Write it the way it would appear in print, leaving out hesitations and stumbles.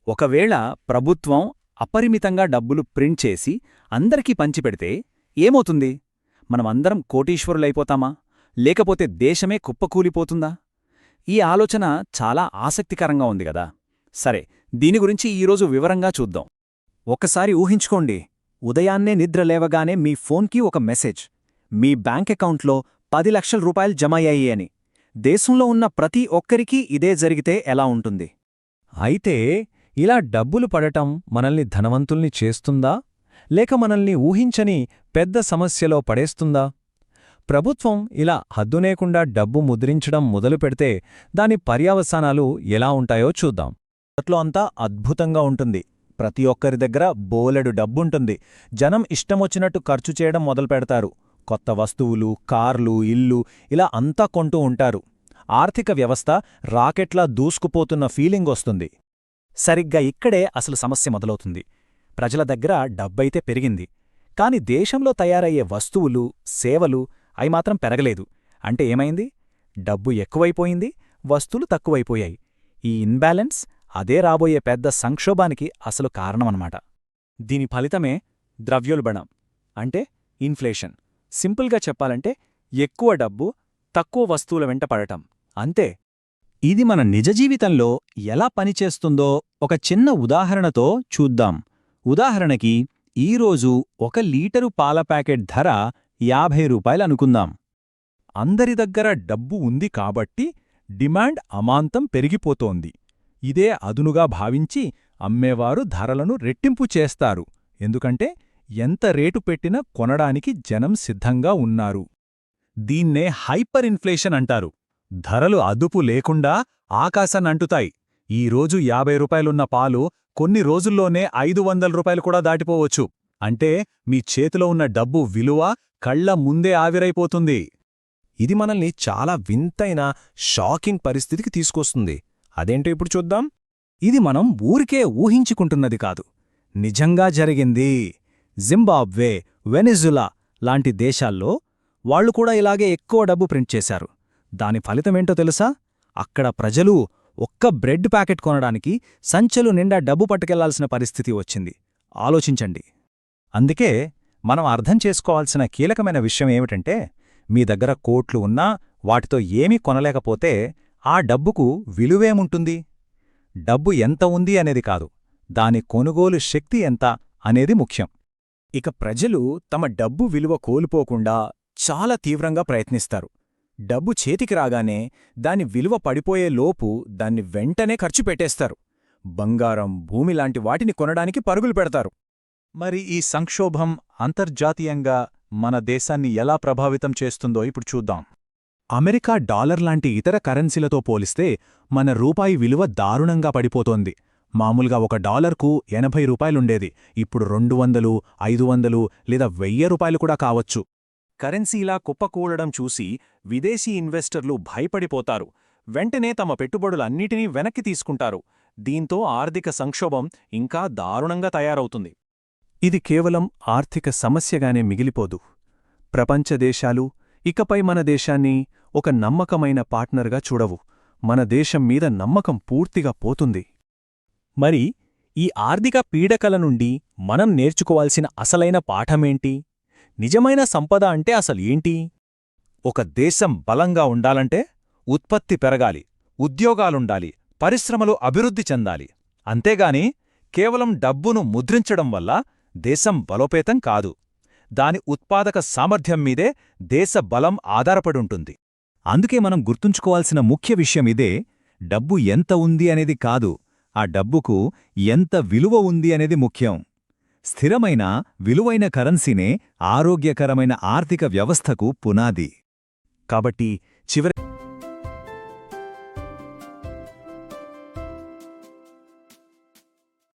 ఒకవేళ ప్రభుత్వం అపరిమితంగా డబ్బులు ప్రింట్ చేసి అందరికీ పంచిపెడితే ఏమవుతుంది? మనమందరం కోటీశ్వరులైపోతామా? లేకపోతే దేశమే కుప్పకూలిపోతుందా? ఈ ఆలోచన చాలా ఆసక్తికరంగా ఉంది గదా. సరే, దీని గురించి ఈరోజు వివరంగా చూద్దాం. ఒకసారి ఊహించుకోండి, ఉదయాన్నే నిద్ర లేవగానే మీ ఫోన్కి ఒక మెసేజ్, మీ బ్యాంక్ అకౌంట్లో 10 లక్షల రూపాయలు జమయ్యాయి అని. దేశంలో ఉన్న ప్రతి ఒక్కరికీ ఇదే జరిగితే ఎలా ఉంటుంది? అయితే ఇలా డబ్బులు పడటం మనల్ని ధనవంతుల్ని చేస్తుందా, లేక మనల్ని ఊహించని పెద్ద సమస్యలో పడేస్తుందా? ప్రభుత్వం ఇలా హద్దునేకుండా డబ్బు ముద్రించడం మొదలుపెడితే దాని పర్యవసానాలు ఎలా ఉంటాయో చూద్దాం. మొదట్లో అంతా అద్భుతంగా ఉంటుంది. ప్రతి ఒక్కరి దగ్గర బోలెడు డబ్బుంటుంది. జనం ఇష్టమొచ్చినట్టు ఖర్చు చేయడం మొదలుపెడతారు. కొత్త వస్తువులు, కార్లు, ఇల్లు ఇలా అంతా కొంటూ ఉంటారు. ఆర్థిక వ్యవస్థ రాకెట్లా దూసుకుపోతున్న ఫీలింగొస్తుంది. సరిగ్గా ఇక్కడే అసలు సమస్య మొదలవుతుంది. ప్రజల దగ్గర డబ్బైతే పెరిగింది, కాని దేశంలో తయారయ్యే వస్తువులు, సేవలు అవి మాత్రం పెరగలేదు. అంటే ఏమైంది? డబ్బు ఎక్కువైపోయింది, వస్తువులు తక్కువైపోయాయి. ఈ ఇన్బ్యాలెన్స్ అదే రాబోయే పెద్ద సంక్షోభానికి అసలు కారణమన్నమాట. దీని ఫలితమే ద్రవ్యోల్బణం, అంటే ఇన్ఫ్లేషన్. సింపుల్గా చెప్పాలంటే ఎక్కువ డబ్బు తక్కువ వస్తువుల వెంట పడటం, అంతే. ఇది మన నిజ జీవితంలో ఎలా పనిచేస్తుందో ఒక చిన్న ఉదాహరణతో చూద్దాం. ఉదాహరణకి, ఈరోజు 1 లీటరు పాల ప్యాకెట్ ధర 50 రూపాయలనుకుందాం. అందరి దగ్గర డబ్బు ఉంది కాబట్టి డిమాండ్ అమాంతం పెరిగిపోతోంది. ఇదే అదునుగా భావించి అమ్మేవారు ధరలను రెట్టింపు చేస్తారు. ఎందుకంటే ఎంత రేటు పెట్టినా కొనడానికి జనం సిద్ధంగా ఉన్నారు. దీన్నే హైపర్ ఇన్ఫ్లేషన్ అంటారు. ధరలు అదుపు లేకుండా ఆకాశాన్నంటుతాయి. ఈరోజు 50 రూపాయలున్న పాలు కొన్ని రోజుల్లోనే 500 రూపాయలు కూడా దాటిపోవచ్చు. అంటే మీ చేతిలో ఉన్న డబ్బు విలువ కళ్ల ముందే ఆవిరైపోతుంది. ఇది మనల్ని చాలా వింతైన, షాకింగ్ పరిస్థితికి తీసుకొస్తుంది. అదేంటో ఇప్పుడు చూద్దాం. ఇది మనం ఊరికే ఊహించుకుంటున్నది కాదు, నిజంగా జరిగింది. జింబాబ్వే, వెనిజులా లాంటి దేశాల్లో వాళ్లు కూడా ఇలాగే ఎక్కువ డబ్బు ప్రింట్ చేశారు. దాని ఫలితమేంటో తెలుసా? అక్కడ ప్రజలు ఒక్క బ్రెడ్ ప్యాకెట్ కొనడానికి సంచులు నిండా డబ్బు పట్టుకెళ్లాల్సిన పరిస్థితి వచ్చింది. ఆలోచించండి. అందుకే మనం అర్థం చేసుకోవాల్సిన కీలకమైన విషయం ఏమిటంటే, మీ దగ్గర కోట్లు ఉన్నా వాటితో ఏమీ కొనలేకపోతే ఆ డబ్బుకు విలువేముంటుంది? డబ్బు ఎంత ఉంది అనేది కాదు, దాని కొనుగోలు శక్తి ఎంత అనేది ముఖ్యం. ఇక ప్రజలు తమ డబ్బు విలువ కోల్పోకుండా చాలా తీవ్రంగా ప్రయత్నిస్తారు. డబ్బు చేతికి రాగానే దాని విలువ పడిపోయే లోపు దాన్ని వెంటనే ఖర్చు పెట్టేస్తారు. బంగారం, భూమి లాంటి వాటిని కొనడానికి పరుగులు పెడతారు. మరి ఈ సంక్షోభం అంతర్జాతీయంగా మన దేశాన్ని ఎలా ప్రభావితం చేస్తుందో ఇప్పుడు చూద్దాం. అమెరికా డాలర్ లాంటి ఇతర కరెన్సీలతో పోలిస్తే మన రూపాయి విలువ దారుణంగా పడిపోతోంది. మామూలుగా $1కు 80 రూపాయలుండేది, ఇప్పుడు 200, 500 లేదా 1000 రూపాయలు కూడా కావచ్చు. కరెన్సీ ఇలా కుప్పకూడడం చూసి విదేశీ ఇన్వెస్టర్లు భయపడిపోతారు. వెంటనే తమ పెట్టుబడులన్నిటినీ వెనక్కి తీసుకుంటారు. దీంతో ఆర్థిక సంక్షోభం ఇంకా దారుణంగా తయారవుతుంది. ఇది కేవలం ఆర్థిక సమస్యగానే మిగిలిపోదు. ప్రపంచ దేశాలు ఇకపై మన దేశాన్ని ఒక నమ్మకమైన పార్ట్నర్గా చూడవు. మన దేశం మీద నమ్మకం పూర్తిగా పోతుంది. మరి ఈ ఆర్థిక పీడకల నుండి మనం నేర్చుకోవాల్సిన అసలైన పాఠమేంటి? నిజమైన సంపద అంటే అసలు ఏంటి? ఒక దేశం బలంగా ఉండాలంటే ఉత్పత్తి పెరగాలి, ఉద్యోగాలుండాలి, పరిశ్రమలు అభివృద్ధి చెందాలి. అంతేగాని కేవలం డబ్బును ముద్రించడం వల్ల దేశం బలోపేతం కాదు. దాని ఉత్పాదక సామర్థ్యం మీదే దేశ బలం ఆధారపడుంటుంది. అందుకే మనం గుర్తుంచుకోవాల్సిన ముఖ్య విషయం ఇదే: డబ్బు ఎంత ఉంది అనేది కాదు, ఆ డబ్బుకు ఎంత విలువ ఉంది అనేది ముఖ్యం. స్థిరమైన, విలువైన కరెన్సీనే ఆరోగ్యకరమైన ఆర్థిక వ్యవస్థకు పునాది. కాబట్టి చివరి